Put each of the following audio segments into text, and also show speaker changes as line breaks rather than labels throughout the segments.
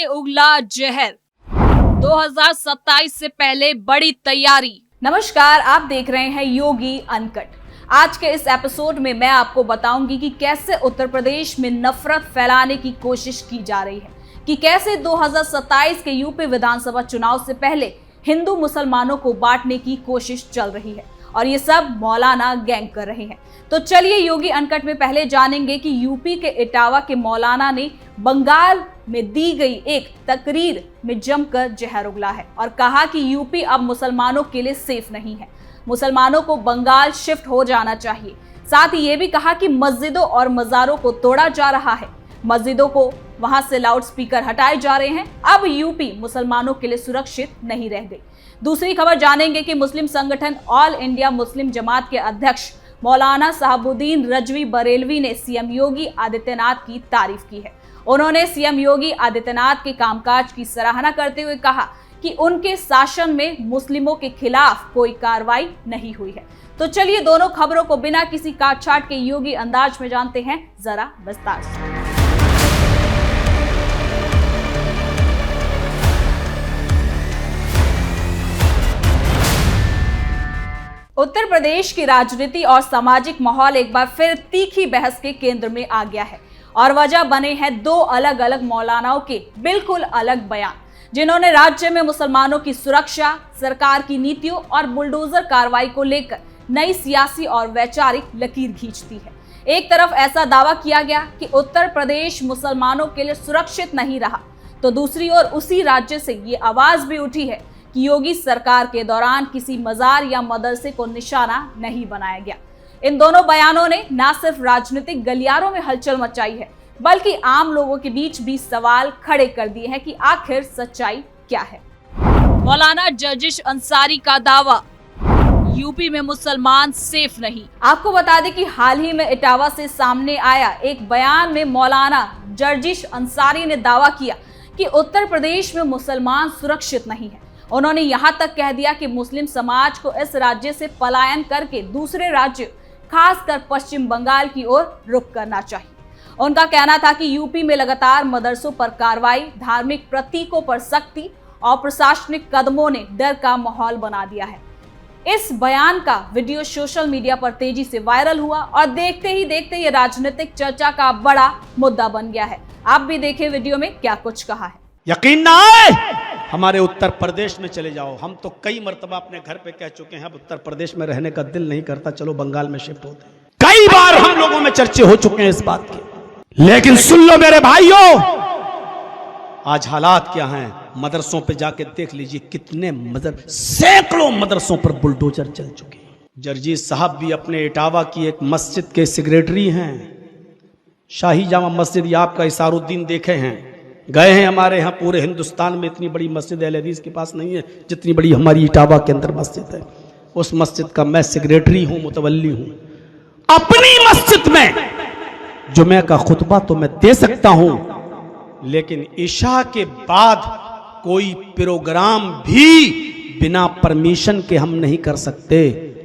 ने उगला जहर, 2027 से पहले बड़ी तैयारी। नमस्कार, आप देख रहे हैं योगी अनकट। आज के इस एपिसोड में मैं आपको बताऊंगी कि कैसे उत्तर प्रदेश में नफरत फैलाने की कोशिश की जा रही है, कि कैसे 2027 के यूपी विधानसभा चुनाव से पहले हिंदू मुसलमानों को बांटने की कोशिश चल रही है और ये सब मौलाना गैंग कर रहे हैं। तो चलिए योगी अनकट में पहले जानेंगे कि यूपी के इटावा के मौलाना ने बंगाल में दी गई एक तकरीर में जमकर जहर उगला है और कहा कि यूपी अब मुसलमानों के लिए सेफ नहीं है, मुसलमानों को बंगाल शिफ्ट हो जाना चाहिए। साथ ही ये भी कहा कि मस्जिदों और मज़ारों को तोड़ा जा रहा है, मस्जिदों को वहां से लाउड स्पीकर हटाए जा रहे हैं, अब यूपी मुसलमानों के लिए सुरक्षित नहीं रह गई। दूसरी खबर जानेंगे कि मुस्लिम संगठन ऑल इंडिया मुस्लिम जमात के अध्यक्ष मौलाना साहबुद्दीन रजवी बरेलवी ने सीएम योगी आदित्यनाथ की तारीफ की है। उन्होंने सीएम योगी आदित्यनाथ के कामकाज की सराहना करते हुए कहा कि उनके शासन में मुस्लिमों के खिलाफ कोई कार्रवाई नहीं हुई है। तो चलिए दोनों खबरों को बिना किसी काटछाट के योगी अंदाज में जानते हैं जरा विस्तार से। उत्तर प्रदेश की राजनीति और सामाजिक माहौल एक बार फिर तीखी बहस के केंद्र में आ गया है और वजह बने हैं दो अलग अलग मौलानाओं के बिल्कुल अलग बयान, जिन्होंने राज्य में मुसलमानों की सुरक्षा, सरकार की नीतियों और बुलडोजर कार्रवाई को लेकर नई सियासी और वैचारिक लकीर खींच दी है। एक तरफ ऐसा दावा किया गया कि उत्तर प्रदेश मुसलमानों के लिए सुरक्षित नहीं रहा, तो दूसरी ओर उसी राज्य से ये आवाज भी उठी है कि योगी सरकार के दौरान किसी मजार या मदरसे को निशाना नहीं बनाया गया। इन दोनों बयानों ने न सिर्फ राजनीतिक गलियारों में हलचल मचाई है, बल्कि आम लोगों के बीच भी सवाल खड़े कर दिए हैं कि आखिर सच्चाई क्या है। मौलाना जर्जिश अंसारी का दावा, यूपी में मुसलमान सेफ नहीं। आपको बता दें कि हाल ही में इटावा से सामने आया एक बयान में मौलाना जर्जिश अंसारी ने दावा किया कि उत्तर प्रदेश में मुसलमान सुरक्षित नहीं है। उन्होंने यहां तक कह दिया कि मुस्लिम समाज को इस राज्य से पलायन करके दूसरे राज्य, खासकर पश्चिम बंगाल की ओर रुख करना चाहिए। उनका कहना था कि यूपी में लगातार मदरसों पर कार्रवाई, धार्मिक प्रतीकों पर सख्ती और प्रशासनिक कदमों ने डर का माहौल बना दिया है। इस बयान का वीडियो सोशल मीडिया पर तेजी से वायरल हुआ और देखते ही देखते ये राजनीतिक चर्चा का बड़ा मुद्दा बन गया है। आप भी देखें वीडियो में क्या कुछ कहा है।
यकीन ना आए, हमारे उत्तर प्रदेश में चले जाओ। हम तो कई मर्तबा अपने घर पे कह चुके हैं, अब उत्तर प्रदेश में रहने का दिल नहीं करता, चलो बंगाल में शिफ्ट होते हैं। कई बार हम लोगों में चर्चे हो चुके हैं इस बात के। लेकिन सुन लो मेरे भाइयों, आज हालात क्या हैं, मदरसों पे जाके देख लीजिए, कितने सैकड़ों मदरसों पर बुलडोजर चल चुके हैं। जर्जीश साहब भी अपने इटावा की एक मस्जिद के सेक्रेटरी हैं, शाही जामा मस्जिद, ये आपका इसारुद्दीन देखे हैं, गए हैं। हमारे यहाँ पूरे हिंदुस्तान में इतनी बड़ी मस्जिद अहले हदीस के पास नहीं है जितनी बड़ी हमारी इटावा के अंदर मस्जिद है। उस मस्जिद का मैं सेक्रेटरी हूँ, मुतवल्ली हूँ। अपनी मस्जिद में जुमे का खुतबा तो मैं दे सकता हूँ, लेकिन इशा के बाद कोई प्रोग्राम भी बिना परमिशन के हम नहीं कर सकते,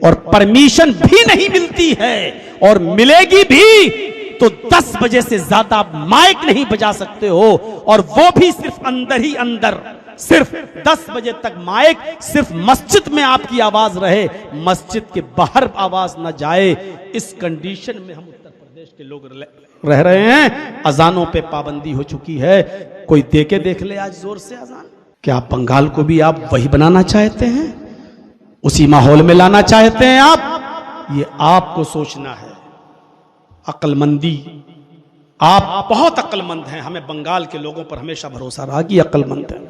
और परमिशन भी नहीं मिलती है, और मिलेगी भी तो 10 बजे से ज्यादा आप माइक नहीं बजा सकते हो, और वो भी सिर्फ अंदर ही अंदर, सिर्फ 10 बजे तक माइक, सिर्फ मस्जिद में आपकी आवाज रहे, मस्जिद के बाहर आवाज ना जाए। इस कंडीशन में हम उत्तर प्रदेश के लोग रह रहे हैं। अजानों पे पाबंदी हो चुकी है, कोई देके देख ले आज जोर से अजान। क्या बंगाल को भी आप वही बनाना चाहते हैं, उसी माहौल में लाना चाहते हैं आप? ये आपको सोचना है। अक्लमंदी, आप बहुत अक्लमंद हैं, हमें बंगाल के लोगों पर हमेशा भरोसा रहा कि अक्लमंद हैं।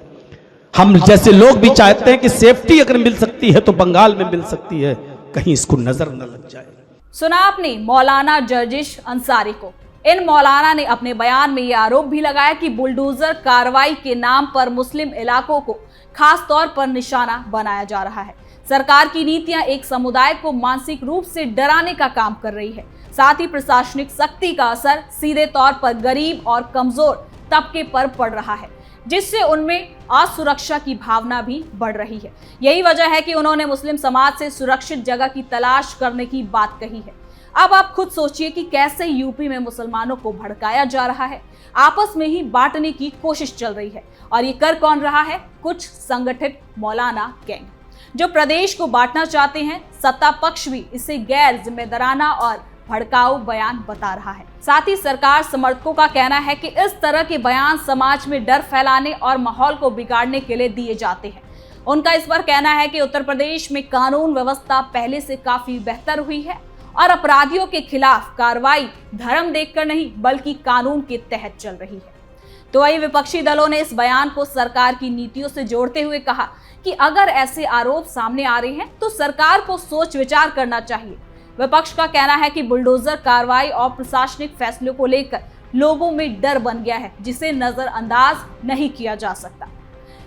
हम जैसे लोग भी चाहते हैं कि सेफ्टी अगर मिल सकती है तो बंगाल में मिल सकती है, कहीं इसको नजर न लग जाए।
सुना आपने मौलाना जर्जिश अंसारी को। इन मौलाना ने अपने बयान में यह आरोप भी लगाया कि बुलडोजर कार्रवाई के नाम पर मुस्लिम इलाकों को खास तौर पर निशाना बनाया जा रहा है। सरकार की नीतियां एक समुदाय को मानसिक रूप से डराने का काम कर रही है। साथ ही प्रशासनिक सख्ती का असर सीधे तौर पर गरीब और कमजोर तबके पर पड़ रहा है, जिससे उनमें असुरक्षा की भावना भी बढ़ रही है। यही वजह है कि उन्होंने मुस्लिम समाज से सुरक्षित जगह की तलाश करने की बात कही है। अब आप खुद सोचिए कि कैसे यूपी में मुसलमानों को भड़काया जा रहा है, आपस में ही बांटने की कोशिश चल रही है। और ये कर कौन रहा है? कुछ संगठित मौलाना गैंग जो प्रदेश को बांटना चाहते हैं। सत्ता पक्ष भी इसे गैर जिम्मेदाराना और भड़काऊ बयान बता रहा है। साथ ही सरकार समर्थकों का कहना है कि इस तरह के बयान समाज में डर फैलाने और माहौल को बिगाड़ने के लिए दिए जाते हैं। उनका इस पर कहना है कि उत्तर प्रदेश में कानून व्यवस्था पहले से काफी बेहतर हुई है और अपराधियों के खिलाफ कार्रवाई धर्म देखकर नहीं बल्कि कानून के तहत चल रही है। तो वही विपक्षी दलों ने इस बयान को सरकार की नीतियों से जोड़ते हुए कहा कि अगर ऐसे आरोप सामने आ रहे हैं तो सरकार को सोच विचार करना चाहिए। विपक्ष का कहना है कि बुलडोजर कार्रवाई और प्रशासनिक फैसलों को लेकर लोगों में डर बन गया है जिसे नजरअंदाज नहीं किया जा सकता।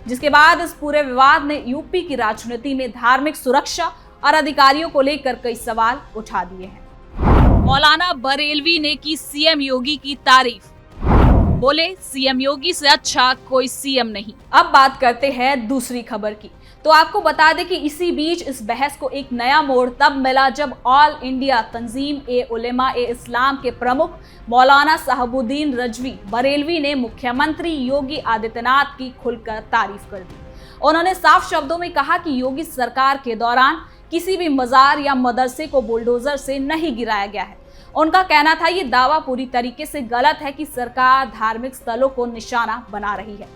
जिसके बाद इस पूरे विवाद ने यूपी की राजनीति में धार्मिक सुरक्षा और अधिकारियों को लेकर कई सवाल उठा दिए हैं। मौलाना बरेलवी ने की सीएम योगी की तारीफ, बोले सीएम योगी से अच्छा कोई सीएम नहीं। अब बात करते हैं दूसरी खबर की। तो आपको बता दें कि इसी बीच इस बहस को एक नया मोड़ तब मिला जब ऑल इंडिया तंजीम ए उलेमा ए इस्लाम के प्रमुख मौलाना साहबुद्दीन रजवी बरेलवी ने मुख्यमंत्री योगी आदित्यनाथ की खुलकर तारीफ कर दी। उन्होंने साफ शब्दों में कहा कि योगी सरकार के दौरान किसी भी मजार या मदरसे को बुलडोजर से नहीं गिराया गया है। उनका कहना था ये दावा पूरी तरीके से गलत है कि सरकार धार्मिक स्थलों को निशाना बना रही है।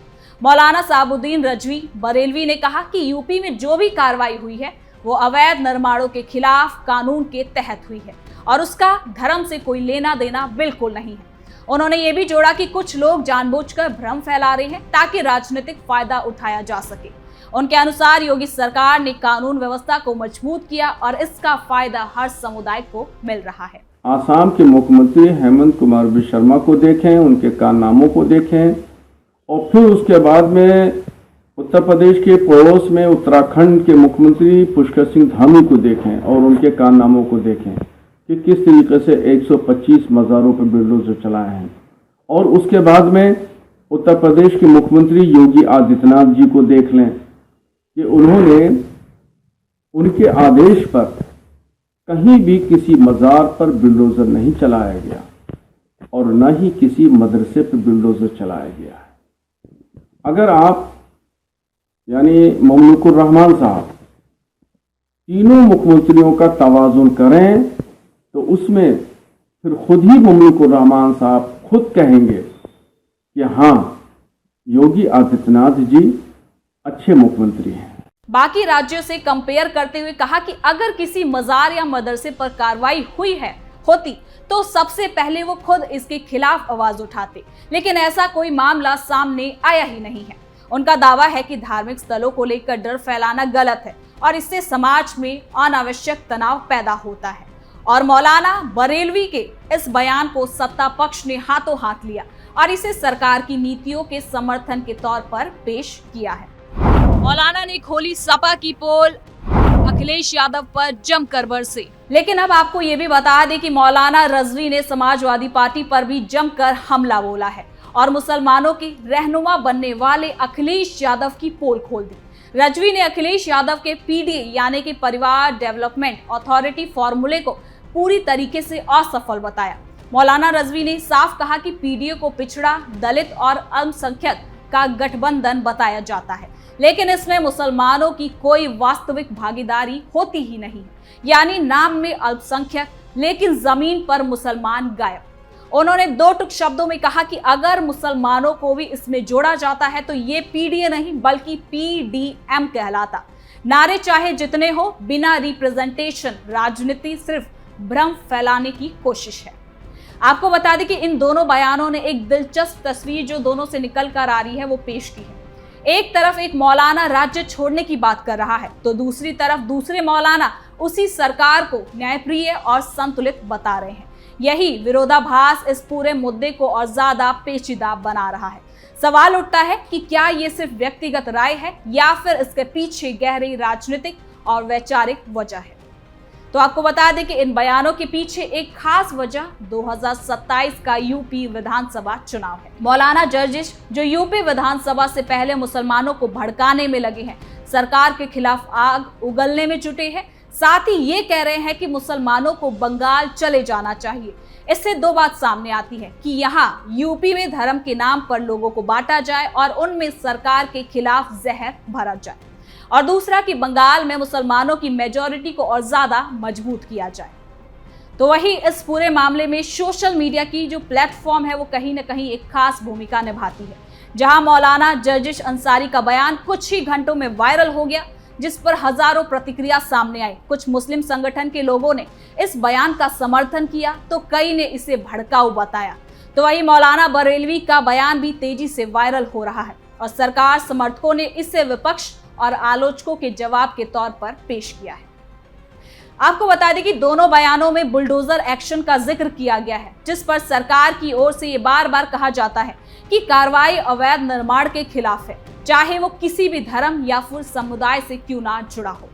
मौलाना साहबुद्दीन रजवी बरेलवी ने कहा कि यूपी में जो भी कार्रवाई हुई है वो अवैध निर्माणों के खिलाफ कानून के तहत हुई है और उसका धर्म से कोई लेना देना बिल्कुल नहीं है। उन्होंने ये भी जोड़ा कि कुछ लोग जानबूझकर भ्रम फैला रहे हैं ताकि राजनीतिक फायदा उठाया जा सके। उनके अनुसार योगी सरकार ने कानून व्यवस्था को मजबूत किया और इसका फायदा हर समुदाय को मिल रहा है।
आसाम के मुख्यमंत्री हेमंत कुमार शर्मा को देखें, उनके कारनामों को देखें, और फिर उसके बाद में उत्तर प्रदेश के पड़ोस में उत्तराखंड के मुख्यमंत्री पुष्कर सिंह धामी को देखें और उनके कारनामों को देखें कि किस तरीके से 125 मज़ारों पर बुलडोजर चलाए हैं। और उसके बाद में उत्तर प्रदेश के मुख्यमंत्री योगी आदित्यनाथ जी को देख लें कि उन्होंने उनके आदेश पर कहीं भी किसी मज़ार पर बुलडोजर नहीं चलाया गया और न ही किसी मदरसे पर बुलडोजर चलाया गया है। अगर आप यानी ममलुकुर रहमान साहब तीनों मुख्यमंत्रियों का तवाजुन करें तो उसमें फिर खुद ही ममलुकुर रहमान साहब खुद कहेंगे कि हाँ, योगी आदित्यनाथ जी अच्छे मुख्यमंत्री हैं।
बाकी राज्यों से कंपेयर करते हुए कहा कि अगर किसी मजार या मदरसे पर कार्रवाई होती तो सबसे पहले वो खुद इसके खिलाफ आवाज उठाते, लेकिन ऐसा कोई मामला सामने आया ही नहीं है। उनका दावा है कि धार्मिक स्थलों को लेकर डर फैलाना गलत है और इससे समाज में अनावश्यक तनाव पैदा होता है। और मौलाना बरेलवी के इस बयान को सत्ता पक्ष ने हाथों हाथ लिया और इसे सरकार की नीतियों के समर्थन के तौर पर पेश किया है। मौलाना ने खोली सपा की पोल, अखिलेश यादव पर जमकर बरसे। लेकिन अब आपको ये भी बता दें कि मौलाना रजवी ने समाजवादी पार्टी पर भी जमकर हमला बोला है और मुसलमानों के रहनुमा बनने वाले अखिलेश यादव की पोल खोल दी। रजवी ने अखिलेश यादव के पीडीए यानी कि परिवार डेवलपमेंट अथॉरिटी फॉर्मूले को पूरी तरीके से असफल बताया। मौलाना रजवी ने साफ कहा कि पीडीए को पिछड़ा, दलित और अल्पसंख्यक का गठबंधन बताया जाता है, लेकिन इसमें मुसलमानों की कोई वास्तविक भागीदारी होती ही नहीं, यानी नाम में अल्पसंख्यक लेकिन जमीन पर मुसलमान गायब। उन्होंने दो टुक शब्दों में कहा कि अगर मुसलमानों को भी इसमें जोड़ा जाता है तो ये पीडीए नहीं बल्कि पीडीएम कहलाता। नारे चाहे जितने हो, बिना रिप्रेजेंटेशन राजनीति सिर्फ भ्रम फैलाने की कोशिश है। आपको बता दें कि इन दोनों बयानों ने एक दिलचस्प तस्वीर जो दोनों से निकल कर आ रही है वो पेश की है। एक तरफ एक मौलाना राज्य छोड़ने की बात कर रहा है तो दूसरी तरफ दूसरे मौलाना उसी सरकार को न्यायप्रिय और संतुलित बता रहे हैं। यही विरोधाभास इस पूरे मुद्दे को और ज्यादा पेचीदा बना रहा है। सवाल उठता है कि क्या ये सिर्फ व्यक्तिगत राय है या फिर इसके पीछे गहरी राजनीतिक और वैचारिक वजह है। तो आपको बता दें कि इन बयानों के पीछे एक खास वजह 2027 का यूपी विधानसभा चुनाव है। मौलाना जर्जिश जो यूपी विधानसभा से पहले मुसलमानों को भड़काने में लगे हैं, सरकार के खिलाफ आग उगलने में जुटे हैं, साथ ही ये कह रहे हैं कि मुसलमानों को बंगाल चले जाना चाहिए। इससे दो बात सामने आती है कि यहाँ यूपी में धर्म के नाम पर लोगों को बांटा जाए और उनमें सरकार के खिलाफ जहर भरा जाए, और दूसरा कि बंगाल में मुसलमानों की मेजॉरिटी को और ज्यादा मजबूत किया जाए। तो वही इस पूरे मामले में सोशल मीडिया की जो प्लेटफॉर्म है वो कहीं ना कहीं एक खास भूमिका निभाती है, जहां मौलाना जर्जिश अंसारी का बयान कुछ ही घंटों में वायरल हो गया, जिस पर हजारों प्रतिक्रिया सामने आई। कुछ मुस्लिम संगठन के लोगों ने इस बयान का समर्थन किया तो कई ने इसे भड़काऊ बताया। तो वही मौलाना बरेलवी का बयान भी तेजी से वायरल हो रहा है और सरकार समर्थकों ने इसे विपक्ष और आलोचकों के जवाब के तौर पर पेश किया है। आपको बता दें कि दोनों बयानों में बुलडोजर एक्शन का जिक्र किया गया है, जिस पर सरकार की ओर से ये बार बार कहा जाता है कि कार्रवाई अवैध निर्माण के खिलाफ है, चाहे वो किसी भी धर्म या फिर समुदाय से क्यों ना जुड़ा हो।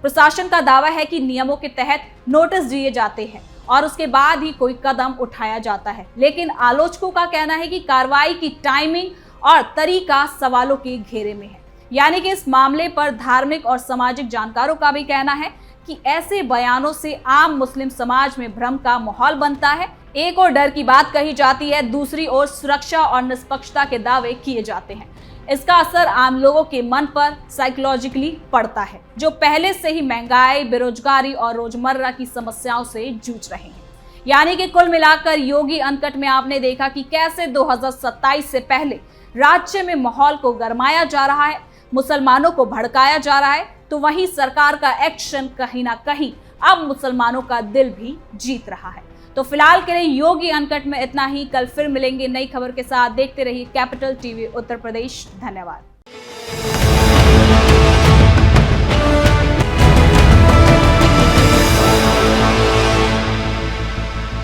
प्रशासन का दावा है कि नियमों के तहत नोटिस दिए जाते हैं और उसके बाद ही कोई कदम उठाया जाता है, लेकिन आलोचकों का कहना है कि कार्रवाई की टाइमिंग और तरीका सवालों के घेरे में है। यानी कि इस मामले पर धार्मिक और सामाजिक जानकारों का भी कहना है कि ऐसे बयानों से आम मुस्लिम समाज में भ्रम का माहौल बनता है। एक और डर की बात कही जाती है, दूसरी ओर सुरक्षा और निष्पक्षता के दावे किए जाते हैं। इसका असर आम लोगों के मन पर साइकोलॉजिकली पड़ता है, जो पहले से ही महंगाई, बेरोजगारी और रोजमर्रा की समस्याओं से जूझ रहे हैं। यानी कि कुल मिलाकर योगी अनकट में आपने देखा कि कैसे 2027 से पहले राज्य में माहौल को गरमाया जा रहा है, मुसलमानों को भड़काया जा रहा है, तो वहीं सरकार का एक्शन कहीं ना कहीं अब मुसलमानों का दिल भी जीत रहा है। तो फिलहाल के लिए योगी अनकट में इतना ही। कल फिर मिलेंगे नई खबर के साथ। देखते रहिए कैपिटल टीवी उत्तर प्रदेश। धन्यवाद।